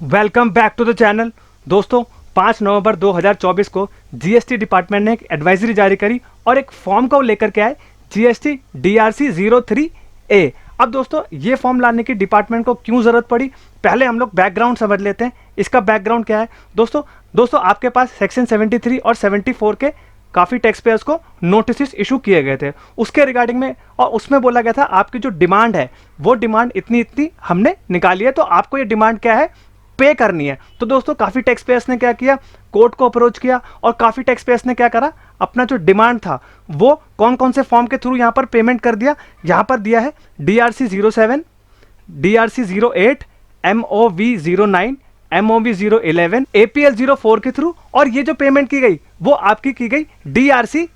Welcome back to the channel. दोस्तों 5 नवंबर 2024 को GST department ने एक एडवाइजरी जारी करी और एक फॉर्म को लेकर के आए जीएसटी DRC 03A। अब दोस्तों ये फॉर्म लाने की डिपार्टमेंट को क्यों ज़रूरत पड़ी, पहले हम लोग बैकग्राउंड समझ लेते हैं। इसका बैकग्राउंड क्या है दोस्तों आपके पास सेक्शन 73 और 74 के काफ़ी टैक्स पेयर्स को नोटिस इशू किए गए थे उसके रिगार्डिंग में, और उसमें बोला गया था आपकी जो डिमांड है वो डिमांड इतनी इतनी हमने निकाली है, तो आपको ये डिमांड क्या है, पे करनी है। तो दोस्तों काफ़ी टैक्स पेयर्स ने क्या किया, कोर्ट को अप्रोच किया, और काफ़ी टैक्स पेयर्स ने क्या करा, अपना जो डिमांड था वो कौन कौन से फॉर्म के थ्रू यहाँ पर पेमेंट कर दिया। यहाँ पर दिया है DRC 07, DRC 08, MOV 09, MOV 011, APL 04 के थ्रू, और ये जो पेमेंट की गई वो आपकी की गई DRC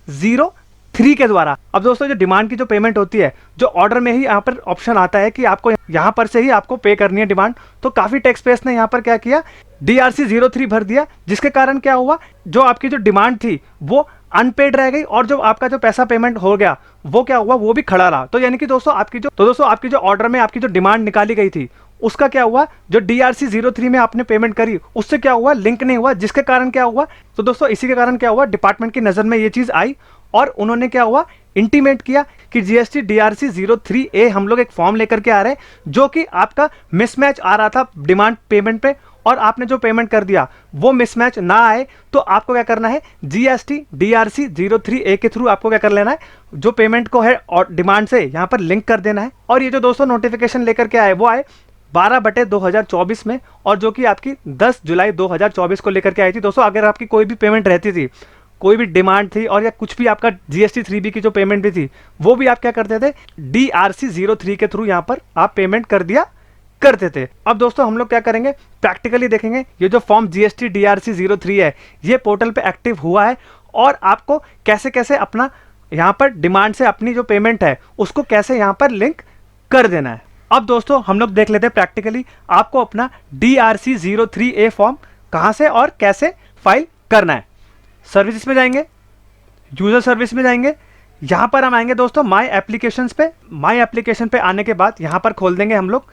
03 के द्वारा। अब दोस्तों जो डिमांड की जो पेमेंट होती है, जो ऑर्डर में ही यहाँ पर ऑप्शन आता है कि आपको यहाँ पर से ही आपको पे करनी है डिमांड, तो काफ़ी टैक्स पेयर्स ने यहाँ पर क्या किया, DRC 03 भर दिया, जिसके कारण क्या हुआ, जो आपकी जो डिमांड थी वो अनपेड रह गई, और जो आपका जो पैसा पेमेंट हो गया वो क्या हुआ, वो भी खड़ा रहा। तो यानी कि दोस्तों आपकी जो ऑर्डर में आपकी जो डिमांड निकाली गई थी उसका क्या हुआ, जो DRC 03 में आपने पेमेंट करी उससे क्या हुआ, लिंक नहीं हुआ, जिसके कारण क्या हुआ, तो दोस्तों इसी के कारण क्या हुआ, डिपार्टमेंट की नज़र में ये चीज़ आई और उन्होंने क्या हुआ, इंटीमेट किया कि GST DRC 03A हम लोग एक फॉर्म लेकर के आ रहे हैं जो कि आपका मिसमैच आ रहा था डिमांड पेमेंट पे, और आपने जो पेमेंट कर दिया वो मिसमैच ना आए, तो आपको क्या करना है, GST DRC 03A के थ्रू आपको क्या कर लेना है, जो पेमेंट को है और डिमांड से यहाँ पर लिंक कर देना है। और ये जो दोस्तों नोटिफिकेशन लेकर के आए वो आए 12/2024 में, और जो कि आपकी 10 जुलाई 2024 को लेकर के आई थी। दोस्तों अगर आपकी कोई भी पेमेंट रहती थी, कोई भी डिमांड थी, और या कुछ भी आपका GST 3B की जो पेमेंट भी थी वो भी आप क्या करते थे, DRC 03 के थ्रू यहाँ पर आप पेमेंट कर दिया करते थे। अब दोस्तों हम लोग क्या करेंगे, प्रैक्टिकली देखेंगे ये जो फॉर्म GST DRC 03 है ये पोर्टल पे एक्टिव हुआ है, और आपको कैसे कैसे अपना यहाँ पर डिमांड से अपनी जो पेमेंट है उसको कैसे यहाँ पर लिंक कर देना है। अब दोस्तों हम लोग देख लेते हैं प्रैक्टिकली आपको अपना DRC 03A फॉर्म कहाँ से और कैसे फाइल करना है। सर्विसेज में जाएंगे, यूजर सर्विस में जाएंगे, यहाँ पर हम आएंगे दोस्तों माय एप्लीकेशंस पे। माय एप्लीकेशन पे आने के बाद यहाँ पर खोल देंगे हम लोग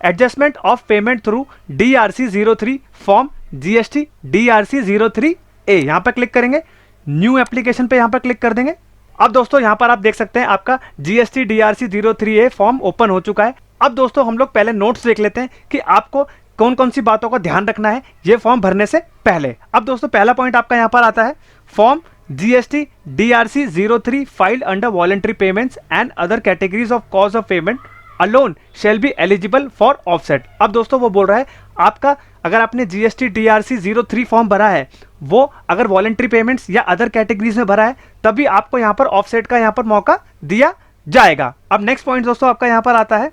adjustment of payment through DRC 03 form GST DRC 03A, यहाँ पर क्लिक करेंगे, न्यू एप्लीकेशन पे यहाँ पर क्लिक कर देंगे। अब दोस्तों यहाँ पर आप देख सकते हैं आपका GST DRC 03A form open हो चुका है। अब दोस्तों हम लोग पहले नोट्स देख लेते हैं कि आपको कौन कौन सी बातों का ध्यान रखना है ये फॉर्म भरने से पहले। अब दोस्तों पहला पॉइंट आपका यहाँ पर आता है, form GST DRC 03 filed under voluntary payments and other categories of cause of payment alone shall be eligible for offset. अब दोस्तों वो बोल रहा है आपका अगर आपने GST DRC 03 फॉर्म भरा है वो अगर वॉलंटरी पेमेंट्स या अदर कैटेगरीज में भरा है तभी आपको यहाँ पर ऑफसेट का यहाँ पर मौका दिया जाएगा। अब नेक्स्ट पॉइंट दोस्तों आपका यहाँ पर आता है,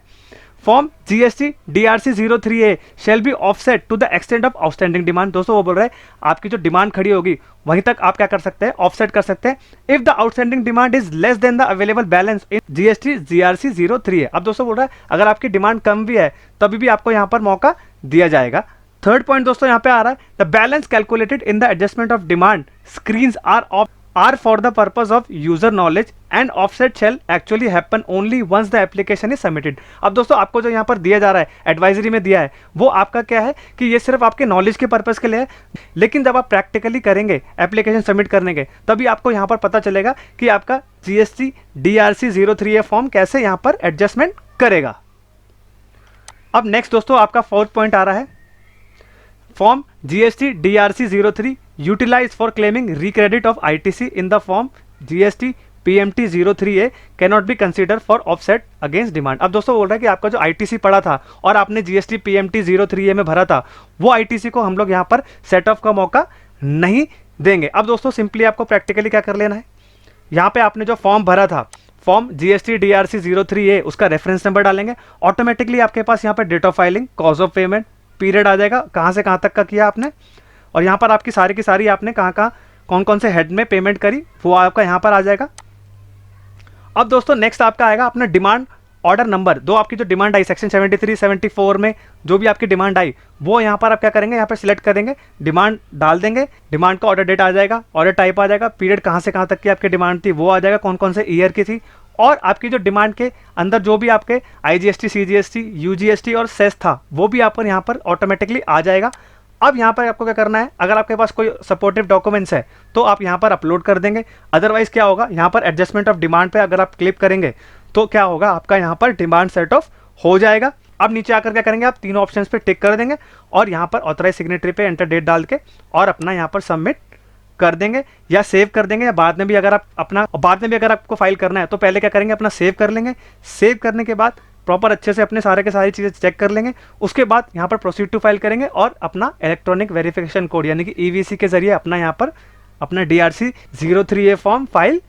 form GST DRC 03A shall be offset to the extent of outstanding demand. दोस्तों वो बोल रहे हैं आपकी जो डिमांड खड़ी होगी वहीं तक आप क्या कर सकते हैं, ऑफसेट कर सकते हैं if the outstanding demand is less than the available balance in GST DRC 03A। अब दोस्तों बोल रहा है अगर आपकी डिमांड कम भी है तभी भी आपको यहाँ पर मौका दिया जाएगा। थर्ड पॉइंट दोस्तों यहाँ पे आ रहा है, the balance calculated in the adjustment of demand screens are for the purpose of user knowledge and offset shall actually happen only once the application is submitted। अब दोस्तों आपको जो यहाँ पर दिया जा रहा है एडवाइजरी में दिया है वो आपका क्या है कि ये सिर्फ आपके नॉलेज के पर्पस के लिए है, लेकिन जब आप प्रैक्टिकली करेंगे एप्लीकेशन सबमिट करने के तभी आपको यहाँ पर पता चलेगा कि आपका GST DRC 03A फॉर्म कैसे यहाँ पर एडजस्टमेंट करेगा। अब नेक्स्ट दोस्तों आपका फोर्थ पॉइंट आ रहा है, form GST DRC 03 utilized for claiming recredit of ITC in the form GST PMT 03A cannot be considered for offset against demand। अब दोस्तों बोल रहा है कि आपका जो ITC पड़ा था और आपने GST PMT 03A में भरा था वो ITC को हम लोग यहाँ पर सेट ऑफ का मौका नहीं देंगे। अब दोस्तों सिंपली आपको प्रैक्टिकली क्या कर लेना है, यहाँ पे आपने जो फॉर्म भरा था फॉर्म GST DRC 03A उसका रेफरेंस नंबर डालेंगे, ऑटोमेटिकली आपके पास यहाँ पर date of filing, cause of payment, period आ जाएगा, कहाँ से कहाँ तक का किया आपने, और यहाँ पर आपकी सारी की सारी आपने कहाँ कौन कौन से हेड में पेमेंट करी वो आपका यहाँ पर आ जाएगा। अब दोस्तों नेक्स्ट आपका आएगा अपना डिमांड ऑर्डर नंबर। दो आपकी जो डिमांड आई सेक्शन 73 74 में जो भी आपकी डिमांड आई वो यहाँ पर आप क्या करेंगे, यहाँ पर सिलेक्ट करेंगे, डिमांड डाल देंगे, डिमांड का ऑर्डर डेट आ जाएगा, ऑर्डर टाइप आ जाएगा, पीरियड कहाँ से कहाँ तक की आपकी डिमांड थी वो आ जाएगा, कौन कौन से ईयर की थी और आपकी जो डिमांड के अंदर जो भी आपके IGST, CGST, UGST और सेस था वो भी आप यहाँ पर ऑटोमेटिकली आ जाएगा। अब यहाँ पर आपको क्या करना है, अगर आपके पास कोई सपोर्टिव डॉक्यूमेंट्स है तो आप यहाँ पर अपलोड कर देंगे। अदरवाइज क्या होगा, यहाँ पर एडजस्टमेंट ऑफ डिमांड पे अगर आप क्लिक करेंगे तो क्या होगा, आपका यहाँ पर डिमांड सेट ऑफ हो जाएगा। अब नीचे आकर क्या करेंगे, आप तीनों ऑप्शंस पे टिक कर देंगे और यहाँ पर ऑथराइज सिग्नेटरी पे एंटर डेट डाल के और अपना यहाँ पर सबमिट कर देंगे या सेव कर देंगे, या बाद में भी अगर आपको फाइल करना है तो पहले क्या करेंगे, अपना सेव कर लेंगे। सेव करने के बाद प्रॉपर अच्छे से अपने सारे के सारी चीज़ें चेक कर लेंगे। उसके बाद यहाँ पर प्रोसीड टू फाइल करेंगे और अपना इलेक्ट्रॉनिक वेरिफिकेशन कोड यानी कि EVC के जरिए अपना यहाँ पर अपना DRC 03A फॉर्म फाइल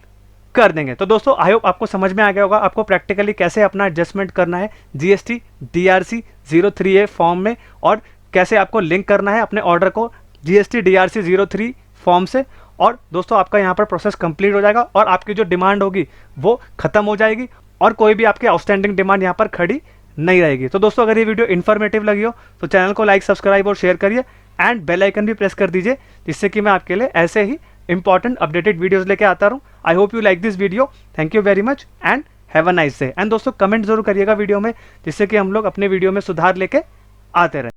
कर देंगे। तो दोस्तों आई होप आपको समझ में आ गया होगा आपको प्रैक्टिकली कैसे अपना एडजस्टमेंट करना है GST DRC 03A फॉर्म में, और कैसे आपको लिंक करना है अपने ऑर्डर को GST DRC 03 फॉर्म से। और दोस्तों आपका यहाँ पर प्रोसेस कंप्लीट हो जाएगा और आपकी जो डिमांड होगी वो खत्म हो जाएगी और कोई भी आपकी आउटस्टैंडिंग डिमांड यहाँ पर खड़ी नहीं रहेगी। तो दोस्तों अगर ये वीडियो इन्फॉर्मेटिव लगी हो तो चैनल को लाइक, सब्सक्राइब और शेयर करिए एंड बेल आइकन भी प्रेस कर दीजिए, जिससे कि मैं आपके लिए ऐसे ही इंपॉर्टेंट अपडेटेड वीडियोस लेके आता रहूँ। I hope you like this video. Thank you very much and have a nice day. And दोस्तों कमेंट जरूर करिएगा वीडियो में, जिससे कि हम लोग अपने वीडियो में सुधार लेके आते रहें।